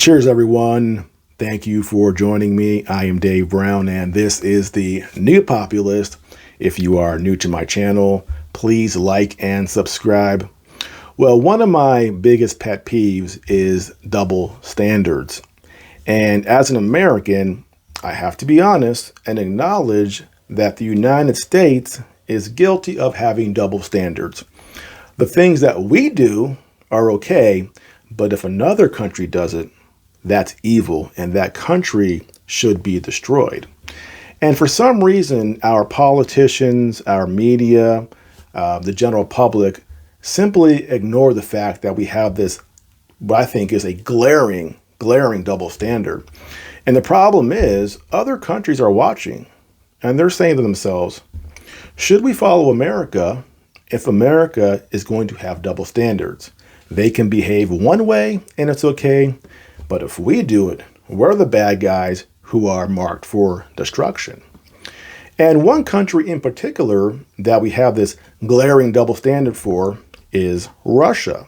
Cheers, everyone. Thank you for joining me. I am Dave Brown, and this is the New Populist. If you are new to my channel, please like and subscribe. Well, one of my biggest pet peeves is double standards. And as an American, I have to be honest and acknowledge that the United States is guilty of having double standards. The things that we do are okay, but if another country does it, that's evil, and that country should be destroyed. And for some reason, our politicians, our media, the general public simply ignore the fact that we have this, what I think is a glaring double standard. And the problem is, other countries are watching, and they're saying to themselves, should we follow America if America is going to have double standards? They can behave one way, and it's okay. But if we do it, we're the bad guys who are marked for destruction. And one country in particular that we have this glaring double standard for is Russia.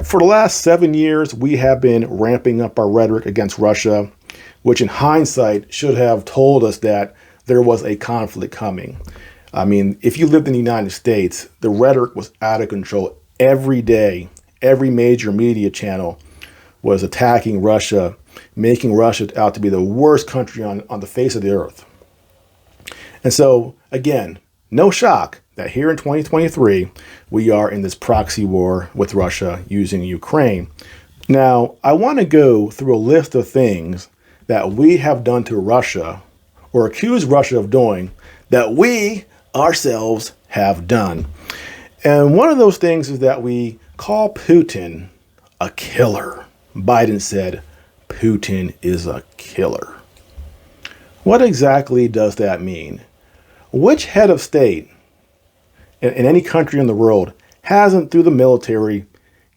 For the last 7 years, we have been ramping up our rhetoric against Russia, which in hindsight should have told us that there was a conflict coming. I mean, if you lived in the United States, the rhetoric was out of control every day. Every major media channel was attacking Russia, making Russia out to be the worst country on the face of the earth. And so, again, no shock that here in 2023, we are in this proxy war with Russia using Ukraine. Now, I want to go through a list of things that we have done to Russia or accuse Russia of doing that we ourselves have done. And one of those things is that we call Putin a killer. Biden said, Putin is a killer. What exactly does that mean? Which head of state in any country in the world hasn't, through the military,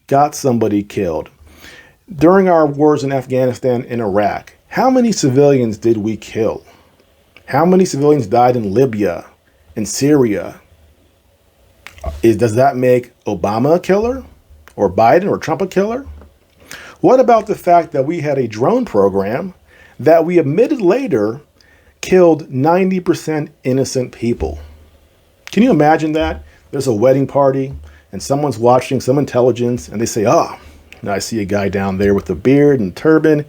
got somebody killed? During our wars in Afghanistan and Iraq, how many civilians did we kill? How many civilians died in Libya, in Syria? Does that make Obama a killer? Or Biden or Trump a killer? What about the fact that we had a drone program that we admitted later killed 90% innocent people? Can you imagine that? There's a wedding party and someone's watching some intelligence and they say, oh, I see a guy down there with a beard and turban.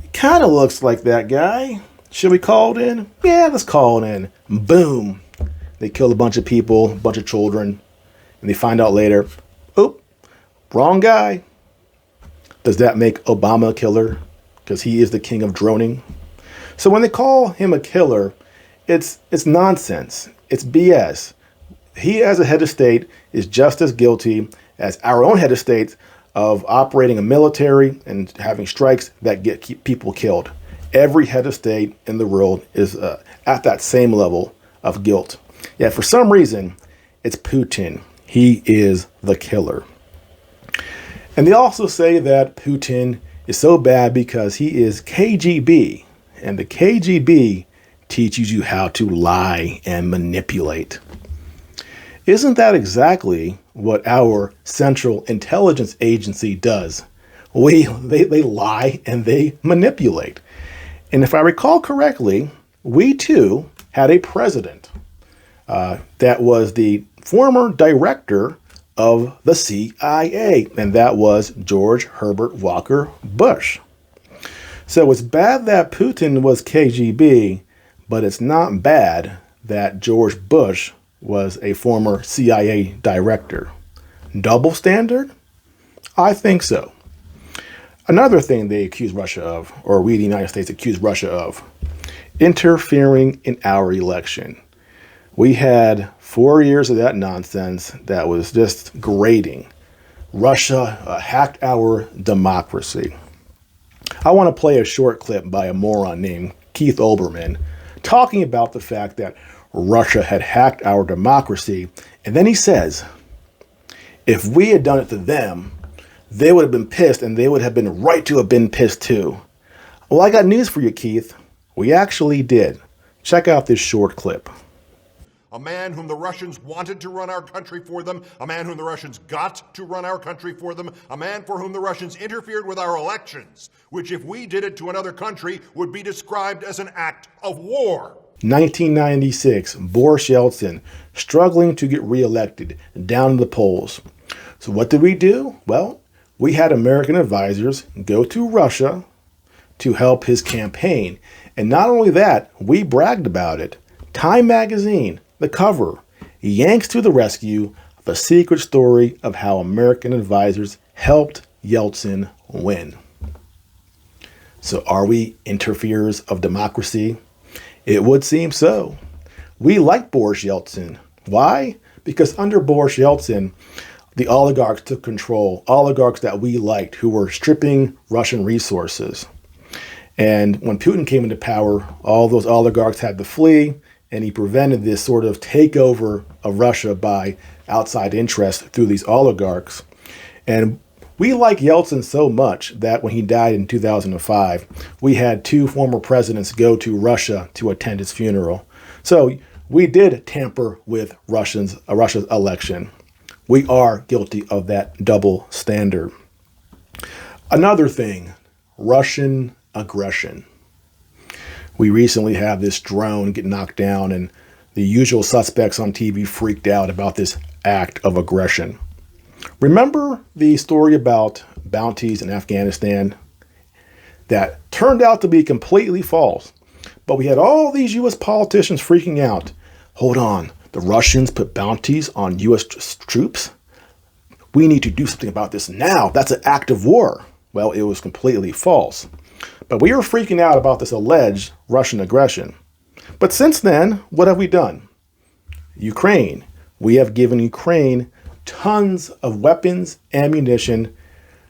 He kind of looks like that guy. Should we call it in? Yeah, let's call it in. Boom. They killed a bunch of people, a bunch of children, and they find out later, oh, wrong guy. Does that make Obama a killer? Because he is the king of droning. So when they call him a killer, it's nonsense. It's BS. He, as a head of state, is just as guilty as our own head of state of operating a military and having strikes that keep people killed. Every head of state in the world is at that same level of guilt. Yet for some reason, it's Putin. He is the killer. And they also say that Putin is so bad because he is KGB. And the KGB teaches you how to lie and manipulate. Isn't that exactly what our Central Intelligence Agency does? They lie and they manipulate. And if I recall correctly, we too had a president that was the former director of the CIA, and that was George Herbert Walker Bush. So it's bad that Putin was KGB, but it's not bad that George Bush was a former CIA director. Double standard? I think so. Another thing they accuse Russia of, or we, the United States, accuse Russia of, interfering in our election. We had 4 years of that nonsense that was just grating. Russia hacked our democracy. I want to play a short clip by a moron named Keith Olbermann talking about the fact that Russia had hacked our democracy. And then he says, if we had done it to them, they would have been pissed and they would have been right to have been pissed too. Well, I got news for you, Keith. We actually did. Check out this short clip. a man whom the Russians wanted to run our country for them, a man whom the Russians got to run our country for them, a man for whom the Russians interfered with our elections, which if we did it to another country would be described as an act of war. 1996, Boris Yeltsin struggling to get reelected, down in the polls. So what did we do? Well, we had American advisors go to Russia to help his campaign. And not only that, we bragged about it. Time magazine, the cover, yanks to the rescue, the secret story of how American advisors helped Yeltsin win. So are we interferers of democracy? It would seem so. We like Boris Yeltsin. Why? Because under Boris Yeltsin, the oligarchs took control, oligarchs that we liked, who were stripping Russian resources. And when Putin came into power, all those oligarchs had to flee, and he prevented this sort of takeover of Russia by outside interests through these oligarchs. And we like Yeltsin so much that when he died in 2005, we had two former presidents go to Russia to attend his funeral. So we did tamper with Russia's election. We are guilty of that double standard. Another thing, Russian aggression. We recently had this drone get knocked down, and the usual suspects on TV freaked out about this act of aggression. Remember the story about bounties in Afghanistan that turned out to be completely false? But we had all these U.S. politicians freaking out. Hold on, the Russians put bounties on U.S. troops? We need to do something about this now. That's an act of war. Well, it was completely false. But we were freaking out about this alleged Russian aggression. But since then, what have we done? Ukraine. We have given Ukraine tons of weapons, ammunition,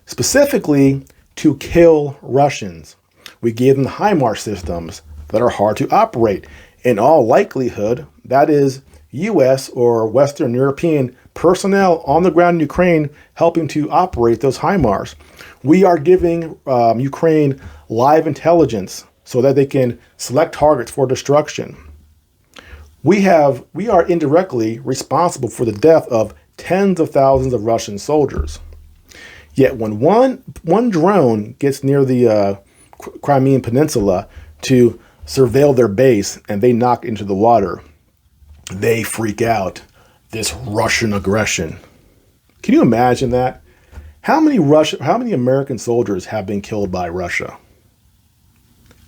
specifically to kill Russians. We gave them the HIMARS systems that are hard to operate. In all likelihood, that is U.S. or Western European personnel on the ground in Ukraine helping to operate those HIMARS. We are giving Ukraine live intelligence so that they can select targets for destruction. We are indirectly responsible for the death of tens of thousands of Russian soldiers. Yet when one drone gets near the Crimean Peninsula to surveil their base and they knock into the water, they freak out. This Russian aggression. Can you imagine that? How many American soldiers have been killed by Russia?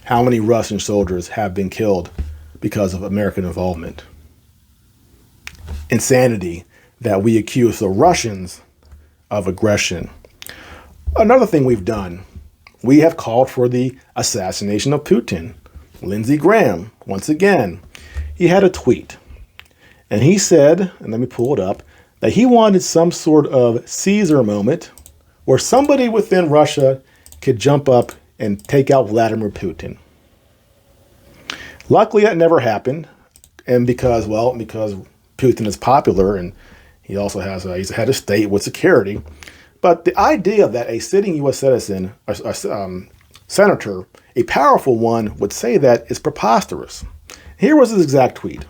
How many Russian soldiers have been killed because of American involvement? Insanity that we accuse the Russians of aggression. Another thing we've done, we have called for the assassination of Putin. Lindsey Graham, once again, he had a tweet. And he said, and let me pull it up, that he wanted some sort of Caesar moment where somebody within Russia could jump up and take out Vladimir Putin. Luckily, that never happened. And because Putin is popular and he also he's a head of state with security. But the idea that a sitting U.S. citizen, senator, a powerful one, would say that is preposterous. Here was his exact tweet.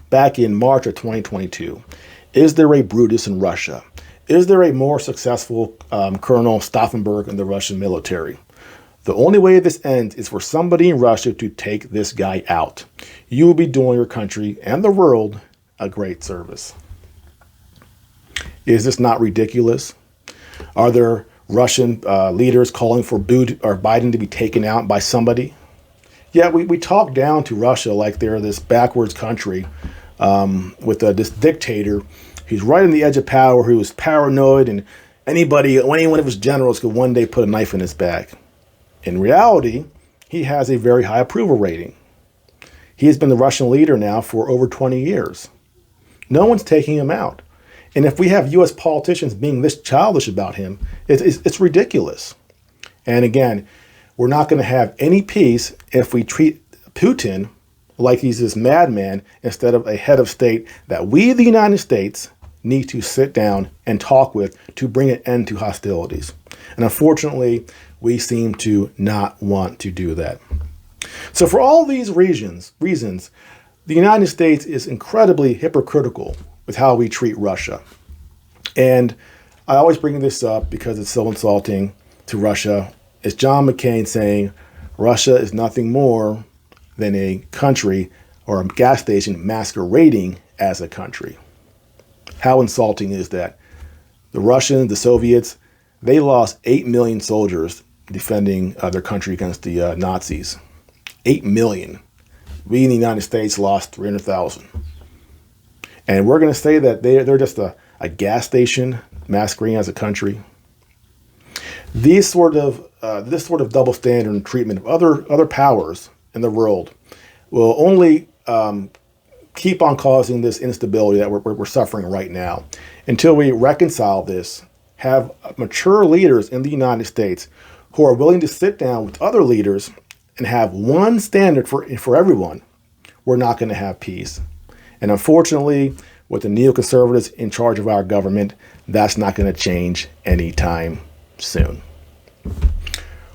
Back in March of 2022, is there a Brutus in Russia? Is there a more successful Colonel Stauffenberg in the Russian military? The only way this ends is for somebody in Russia to take this guy out. You will be doing your country and the world a great service. Is this not ridiculous? Are there Russian leaders calling for Biden to be taken out by somebody? Yeah, we talk down to Russia like they're this backwards country with this dictator. He's right on the edge of power, who is paranoid, and any one of his generals could one day put a knife in his back. In reality, he has a very high approval rating. He has been the Russian leader now for over 20 years. No one's taking him out. And if we have U.S. politicians being this childish about him, it's ridiculous. And again, we're not going to have any peace if we treat Putin like he's this madman instead of a head of state that we, the United States, need to sit down and talk with to bring an end to hostilities. And unfortunately, we seem to not want to do that. So for all these reasons, the United States is incredibly hypocritical with how we treat Russia. And I always bring this up because it's so insulting to Russia. It's John McCain saying Russia is nothing more than a country or a gas station masquerading as a country. How insulting is that? The Russians, the Soviets, they lost 8 million soldiers defending their country against the Nazis. 8 million. We in the United States lost 300,000. And we're going to say that they're just a gas station masquerading as a country. This sort of double standard and treatment of other powers in the world will only keep on causing this instability that we're suffering right now. Until we reconcile this, have mature leaders in the United States who are willing to sit down with other leaders and have one standard for everyone, we're not going to have peace. And unfortunately, with the neoconservatives in charge of our government, that's not going to change anytime soon.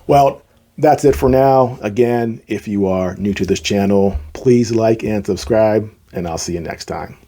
Well, that's it for now. Again, if you are new to this channel, please like and subscribe, and I'll see you next time.